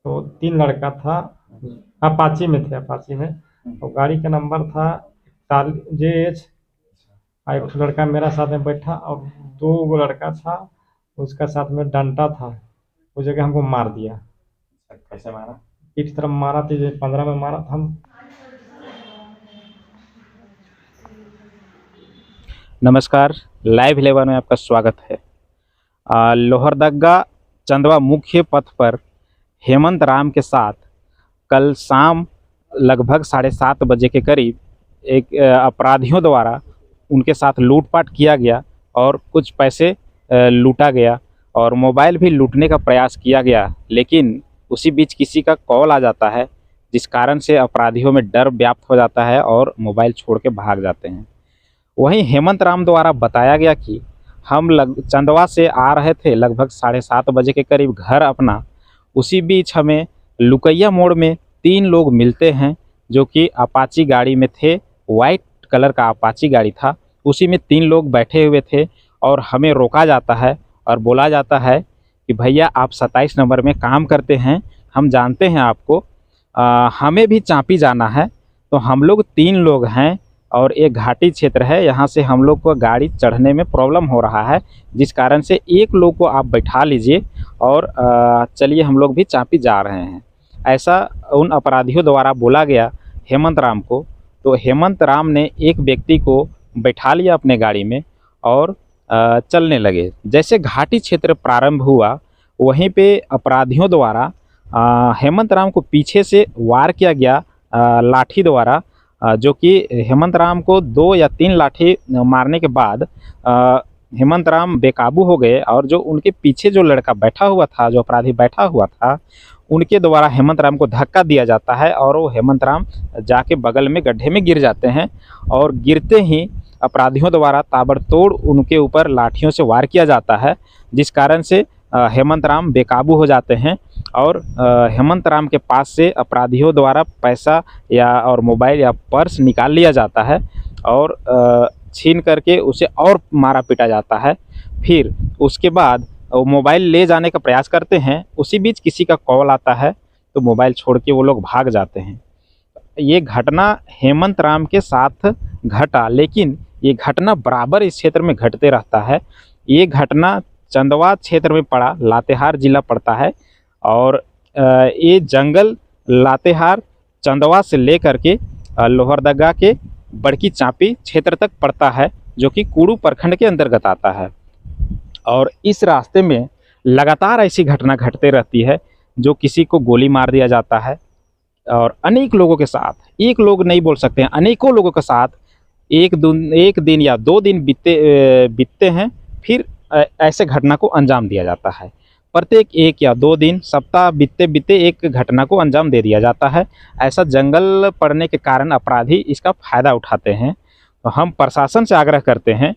तो 3 लड़का था। अपाची में थे, अपाची में। और गाड़ी का नंबर था JH। एक लड़का मेरा साथ में बैठा और 2 लड़का था, उसका साथ में डंडा था। उस जगह हमको मार दिया। कैसे मारा? पीठ तरफ मारा था, 15 में मारा था हम। नमस्कार, लाइव 11 में आपका स्वागत है। लोहरदगा चंदवा मुख्य पथ पर हेमंत राम के साथ कल शाम लगभग 7:30 बजे के करीब एक अपराधियों द्वारा उनके साथ लूटपाट किया गया और कुछ पैसे लूटा गया और मोबाइल भी लूटने का प्रयास किया गया। लेकिन उसी बीच किसी का कॉल आ जाता है, जिस कारण से अपराधियों में डर व्याप्त हो जाता है और मोबाइल छोड़ के भाग जाते हैं। वहीं हेमंत राम द्वारा बताया गया कि हम चंदवा से आ रहे थे लगभग 7:30 बजे के करीब घर अपना। उसी बीच हमें लुकैया मोड़ में 3 लोग मिलते हैं जो कि अपाची गाड़ी में थे। वाइट कलर का अपाची गाड़ी था, उसी में 3 लोग बैठे हुए थे और हमें रोका जाता है और बोला जाता है कि भैया आप 27 नंबर में काम करते हैं, हम जानते हैं आपको, हमें भी चाँपी जाना है। तो हम लोग 3 लोग हैं और एक घाटी क्षेत्र है, यहाँ से हम लोग को गाड़ी चढ़ने में प्रॉब्लम हो रहा है, जिस कारण से एक लोग को आप बैठा लीजिए और चलिए हम लोग भी चाँपी जा रहे हैं। ऐसा उन अपराधियों द्वारा बोला गया हेमंत राम को। तो हेमंत राम ने एक व्यक्ति को बैठा लिया अपने गाड़ी में और चलने लगे। जैसे घाटी क्षेत्र प्रारंभ हुआ, वहीं पे अपराधियों द्वारा हेमंत राम को पीछे से वार किया गया लाठी द्वारा, जो कि हेमंत राम को 2 या 3 लाठी मारने के बाद हेमंत राम बेकाबू हो गए और जो उनके पीछे जो लड़का बैठा हुआ था, जो अपराधी बैठा हुआ था, उनके द्वारा हेमंत राम को धक्का दिया जाता है और वो हेमंत राम जाके बगल में गड्ढे में गिर जाते हैं। और गिरते ही अपराधियों द्वारा ताबड़तोड़ उनके ऊपर लाठियों से वार किया जाता है, जिस कारण से हेमंत राम बेकाबू हो जाते हैं। और हेमंत राम के पास से अपराधियों द्वारा पैसा या और मोबाइल या पर्स निकाल लिया जाता है और छीन करके उसे और मारा पीटा जाता है। फिर उसके बाद वो मोबाइल ले जाने का प्रयास करते हैं, उसी बीच किसी का कॉल आता है तो मोबाइल छोड़ के वो लोग भाग जाते हैं। ये घटना हेमंत राम के साथ घटा, लेकिन ये घटना बराबर इस क्षेत्र में घटते रहता है। ये घटना चंदवा क्षेत्र में पड़ा, लातेहार जिला पड़ता है और ये जंगल लातेहार चंदवा से लेकर के लोहरदगा के बड़की चाँपी क्षेत्र तक पड़ता है, जो कि कुड़ू प्रखंड के अंतर्गत आता है। और इस रास्ते में लगातार ऐसी घटना घटते रहती है, जो किसी को गोली मार दिया जाता है और अनेक लोगों के साथ, एक लोग नहीं बोल सकते हैं, अनेकों लोगों के साथ एक दिन या 2 दिन बीतते हैं, फिर ऐसे घटना को अंजाम दिया जाता है। प्रत्येक 1 या 2 दिन, सप्ताह बीतते बीतते एक घटना को अंजाम दे दिया जाता है। ऐसा जंगल पड़ने के कारण अपराधी इसका फ़ायदा उठाते हैं। तो हम प्रशासन से आग्रह करते हैं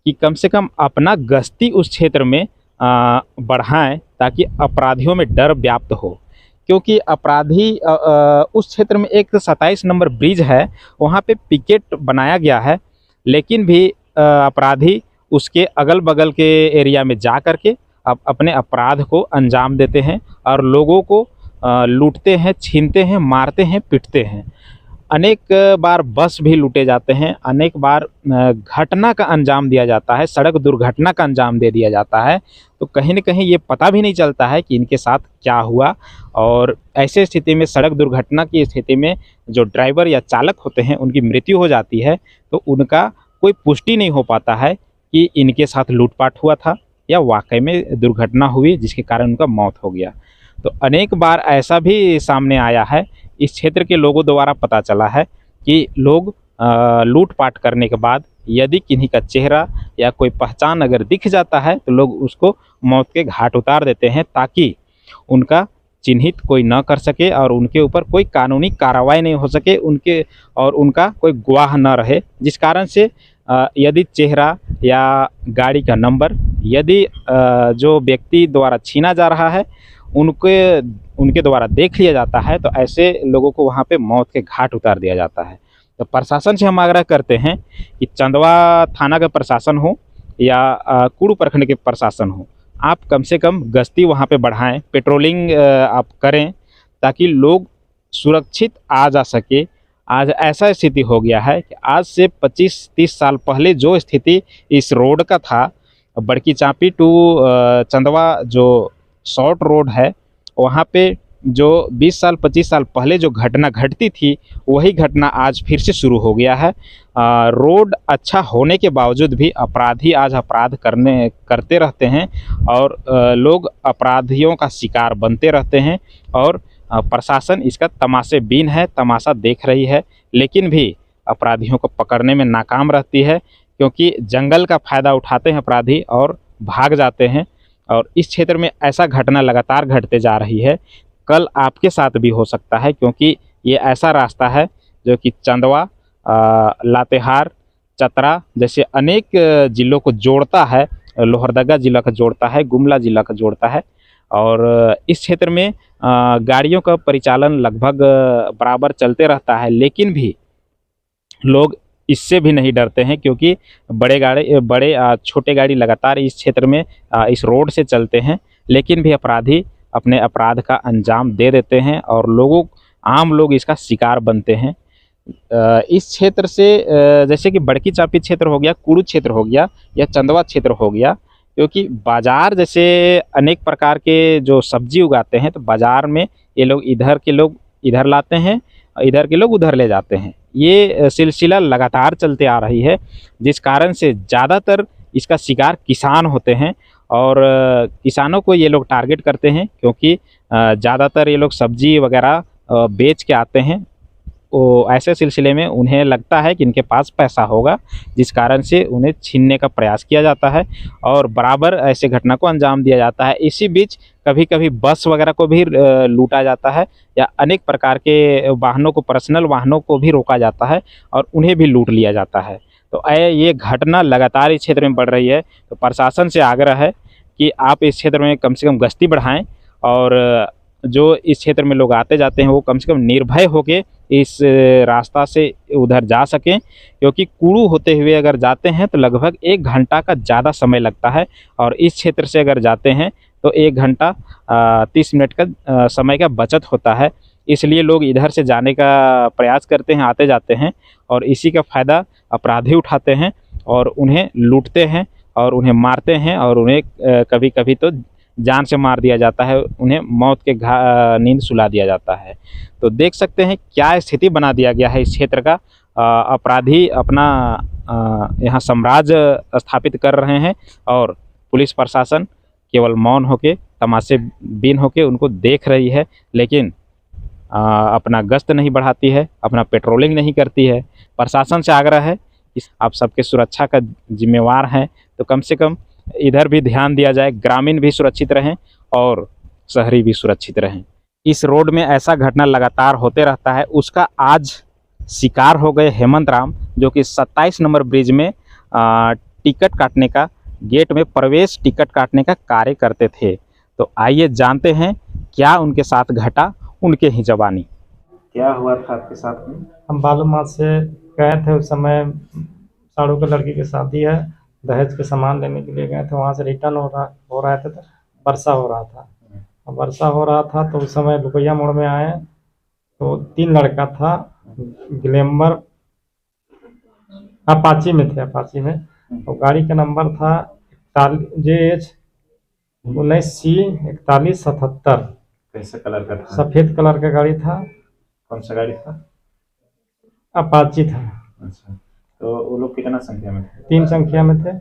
कि कम से कम अपना गश्ती उस क्षेत्र में बढ़ाएं, ताकि अपराधियों में डर व्याप्त हो। क्योंकि अपराधी उस क्षेत्र में एक 27 नंबर ब्रिज है, वहाँ पे पिकेट बनाया गया है, लेकिन भी अपराधी उसके अगल बगल के एरिया में जा कर के अपने अपराध को अंजाम देते हैं और लोगों को लूटते हैं, छीनते हैं, मारते हैं, पीटते हैं। अनेक बार बस भी लूटे जाते हैं, अनेक बार घटना का अंजाम दिया जाता है, सड़क दुर्घटना का अंजाम दे दिया जाता है। तो कहीं न कहीं ये पता भी नहीं चलता है कि इनके साथ क्या हुआ। और ऐसे स्थिति में, सड़क दुर्घटना की स्थिति में, जो ड्राइवर या चालक होते हैं उनकी मृत्यु हो जाती है, तो उनका कोई पुष्टि नहीं हो पाता है कि इनके साथ लूटपाट हुआ था या वाकई में दुर्घटना हुई जिसके कारण उनका मौत हो गया। तो अनेक बार ऐसा भी सामने आया है, इस क्षेत्र के लोगों द्वारा पता चला है कि लोग लूटपाट करने के बाद यदि किन्हीं का चेहरा या कोई पहचान अगर दिख जाता है, तो लोग उसको मौत के घाट उतार देते हैं, ताकि उनका चिन्हित कोई न कर सके और उनके ऊपर कोई कानूनी कार्रवाई नहीं हो सके, उनके और उनका कोई गवाह न रहे। जिस कारण से यदि चेहरा या गाड़ी का नंबर यदि जो व्यक्ति द्वारा छीना जा रहा है उनके द्वारा देख लिया जाता है, तो ऐसे लोगों को वहाँ पे मौत के घाट उतार दिया जाता है। तो प्रशासन से हम आग्रह करते हैं कि चंदवा थाना का प्रशासन हो या कुड़ू प्रखंड के प्रशासन हो, आप कम से कम गश्ती वहाँ पे बढ़ाएं, पेट्रोलिंग आप करें ताकि लोग सुरक्षित आ जा सके। आज ऐसा स्थिति हो गया है कि आज से 25-30 साल पहले जो स्थिति इस रोड का था, बड़की चांपी टू चंदवा जो शॉर्ट रोड है, वहाँ पे जो 20 साल 25 साल पहले जो घटना घटती थी, वही घटना आज फिर से शुरू हो गया है। रोड अच्छा होने के बावजूद भी अपराधी आज अपराध करते रहते हैं और लोग अपराधियों का शिकार बनते रहते हैं और प्रशासन इसका तमाशेबीन है, तमाशा देख रही है, लेकिन भी अपराधियों को पकड़ने में नाकाम रहती है, क्योंकि जंगल का फ़ायदा उठाते हैं अपराधी और भाग जाते हैं। और इस क्षेत्र में ऐसा घटना लगातार घटते जा रही है। कल आपके साथ भी हो सकता है, क्योंकि ये ऐसा रास्ता है जो कि चंदवा, लातेहार, चतरा जैसे अनेक ज़िलों को जोड़ता है, लोहरदगा ज़िला का जोड़ता है, गुमला ज़िला का जोड़ता है। और इस क्षेत्र में गाड़ियों का परिचालन लगभग बराबर चलते रहता है, लेकिन भी लोग इससे भी नहीं डरते हैं, क्योंकि छोटे गाड़ी लगातार इस क्षेत्र में इस रोड से चलते हैं, लेकिन भी अपराधी अपने अपराध का अंजाम दे देते हैं और आम लोग इसका शिकार बनते हैं। इस क्षेत्र से जैसे कि बड़की चांपी क्षेत्र हो गया, कुड़ू क्षेत्र हो गया या चंदवा क्षेत्र हो गया, क्योंकि बाज़ार जैसे अनेक प्रकार के जो सब्जी उगाते हैं, तो बाज़ार में ये लोग इधर के लोग इधर लाते हैं, इधर के लोग उधर ले जाते हैं। ये सिलसिला लगातार चलते आ रही है, जिस कारण से ज़्यादातर इसका शिकार किसान होते हैं और किसानों को ये लोग टारगेट करते हैं, क्योंकि ज़्यादातर ये लोग सब्जी वगैरह बेच के आते हैं। वो ऐसे सिलसिले में उन्हें लगता है कि इनके पास पैसा होगा, जिस कारण से उन्हें छीनने का प्रयास किया जाता है और बराबर ऐसे घटना को अंजाम दिया जाता है। इसी बीच कभी कभी बस वगैरह को भी लूटा जाता है या अनेक प्रकार के वाहनों को, पर्सनल वाहनों को भी रोका जाता है और उन्हें भी लूट लिया जाता है। तो ये घटना लगातार इस क्षेत्र में बढ़ रही है। तो प्रशासन से आग्रह है कि आप इस क्षेत्र में कम से कम गश्ती बढ़ाएं और जो इस क्षेत्र में लोग आते जाते हैं वो कम से कम निर्भय होकर इस रास्ता से उधर जा सकें, क्योंकि कुड़ू होते हुए अगर जाते हैं तो लगभग 1 घंटा का ज़्यादा समय लगता है और इस क्षेत्र से अगर जाते हैं तो 1 घंटा 30 मिनट का समय का बचत होता है। इसलिए लोग इधर से जाने का प्रयास करते हैं, आते जाते हैं और इसी का फ़ायदा अपराधी उठाते हैं और उन्हें लूटते हैं और उन्हें मारते हैं और उन्हें कभी कभी तो जान से मार दिया जाता है, उन्हें मौत के नींद सुला दिया जाता है। तो देख सकते हैं क्या स्थिति बना दिया गया है इस क्षेत्र का। अपराधी अपना यहाँ साम्राज्य स्थापित कर रहे हैं और पुलिस प्रशासन केवल मौन होके, तमाशेबीन होके उनको देख रही है, लेकिन अपना गश्त नहीं बढ़ाती है, अपना पेट्रोलिंग नहीं करती है। प्रशासन से आग्रह है कि आप सबके सुरक्षा का जिम्मेवार हैं, तो कम से कम इधर भी ध्यान दिया जाए, ग्रामीण भी सुरक्षित रहें और शहरी भी सुरक्षित रहें। इस रोड में ऐसा घटना लगातार होते रहता है। उसका आज शिकार हो गए हेमंत राम, जो कि 27 नंबर ब्रिज में टिकट काटने का, गेट में प्रवेश टिकट काटने का कार्य करते थे। तो आइए जानते हैं क्या उनके साथ घटा, उनके ही ज़बानी। क्या हुआ था आपके साथ में? हम बालूमाथ से गए थे, उस समय साड़ू के लड़की की शादी है, दहेज के सामान लेने के लिए गए थे। वहाँ से रिटर्न हो रहा था तो वर्षा हो रहा था। वर्षा हो रहा था तो उस समय लुकैया मोड़ में आए तो 3 लड़का था, ग्लैमर अपाची में थे, अपाची में। और गाड़ी का नंबर था JH 19C 4177। कैसे कलर का था? सफ़ेद कलर का गाड़ी था। कौन सा गाड़ी था? अपाची था। अच्छा, तो वो लोग कितना संख्या में थे? 3 संख्या में थे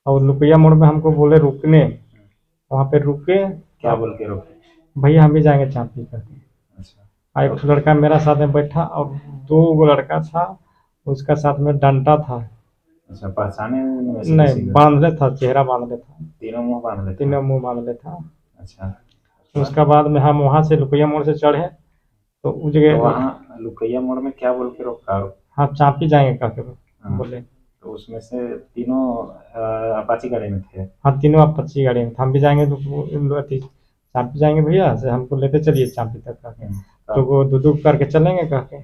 और लुकैया मोड़ में हमको बोले रुकने, वहाँ पे रुके। क्या बोल के रोके? भैया हम भी जाएंगे चांपी करके। अच्छा, एक लड़का मेरा साथ में बैठा और 2 लड़का था, उसका साथ में डंडा था। अच्छा, पहचाने नहीं, बांधले था, चेहरा बांधले था, तीनों मुंह बांधले था। तीनों मुंह बांधले था। अच्छा, उसका बाद में हम वहाँ से लुकैया मोड़ से चढ़े तो उस जगह वहाँ लुकैया मोड़ में क्या बोल के रोका? हाँ, चांपी जाएंगे करके बोले। तो उसमें से तीनों अपाची गाड़ी में थे? हाँ, तीनों अपाची गाड़ी में। हम भी जाएंगे तो चांपी जाएंगे भैया से, हमको लेते चलिए चांपी तक करके। तो वो दुदुक करके चलेंगे करके।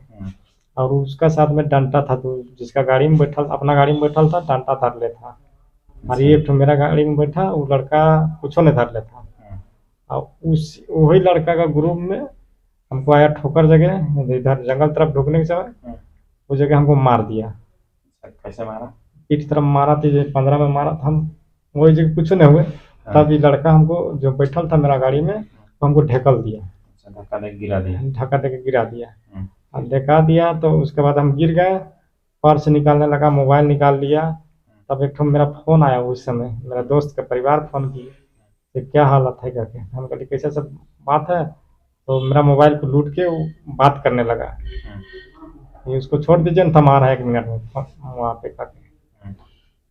और उसका साथ में डंटा था, तो जिसका गाड़ी में बैठा, अपना गाड़ी में बैठा था, डंटा धर ले था। और ये तो मेरा गाड़ी में बैठा, वो लड़का कुछो नहीं धर ले था। और वही लड़का का ग्रुप में हमको आया ठोकर जगह, इधर जंगल तरफ ढुकने के समय वो जगह हमको मार दिया। कैसे मारा? पीठ तरफ मारा थी, 15 में मारा था। हम वही जगह कुछ नहीं हुए। तब ये लड़का हमको जो बैठल था मेरा गाड़ी में, तो हमको ढकेल दिया, धक्का दे गिरा दिया। धक्का देके गिरा दिया। अब दिखा दिया तो उसके बाद हम गिर गए, पर्स निकालने लगा, मोबाइल निकाल लिया। तब एक मेरा फ़ोन आया उस समय, मेरा दोस्त का परिवार फ़ोन किए कि क्या हालत है करके। हम कहते कैसे सब बात है, तो मेरा मोबाइल को लूट के वो बात करने लगा। ये उसको छोड़ दीजिए ना, थमा रहा है 1 मिनट में वहाँ पे करके।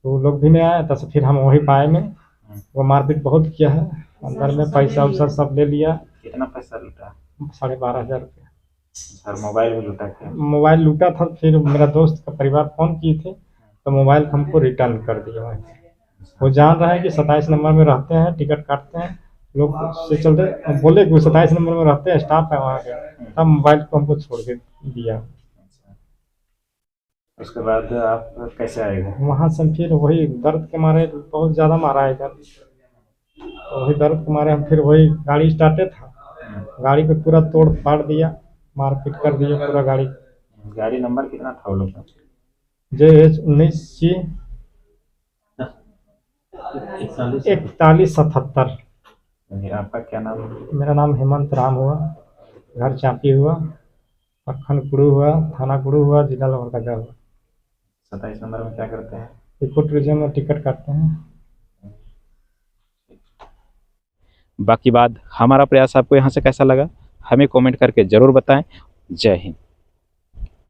तो वो लोग भी नहीं आए, तब से फिर हम वहीं पाए में। वो मारपीट बहुत किया है, अंदर में पैसा वैसा सब ले लिया। कितना पैसा लूटा? 12,500 रुपया। सर मोबाइल भी लूटा क्या? मोबाइल लूटा था, फिर मेरा दोस्त का परिवार फ़ोन किए थे तो मोबाइल हमको रिटर्न कर दिया वहाँ पे। वो जान रहा है कि 27 नंबर में रहते हैं, टिकट काटते हैं लोग से चलते, बोले कि वो 27 नंबर में रहते हैं, स्टाफ है वहाँ के, तब मोबाइल को हमको छोड़ के दिया। उसके बाद आप कैसे आए घर? वहाँ से फिर वही दर्द के मारे बहुत ज़्यादा मारा है इधर, तो वही दर्द के मारे हम फिर वही गाड़ी स्टार्टेड था, गाड़ी को पूरा तोड़ फाड़ दिया, मारपीट कर दिया पूरा गाड़ी। गाड़ी नंबर कितना था वो लोग का? JH 19C 4177। आपका क्या नाम है? मेरा नाम हेमंत राम हुआ, घर चापी हुआ, प्रखंड कुड़ू हुआ, थाना कुड़ू हुआ, जिला लोहरदगा हुआ। 27 नंबर में क्या करते हैं? इको टूरिज्म में टिकट काटते हैं। बाकी बात हमारा प्रयास आपको यहाँ से कैसा लगा हमें कमेंट करके ज़रूर बताएं। जय हिंद।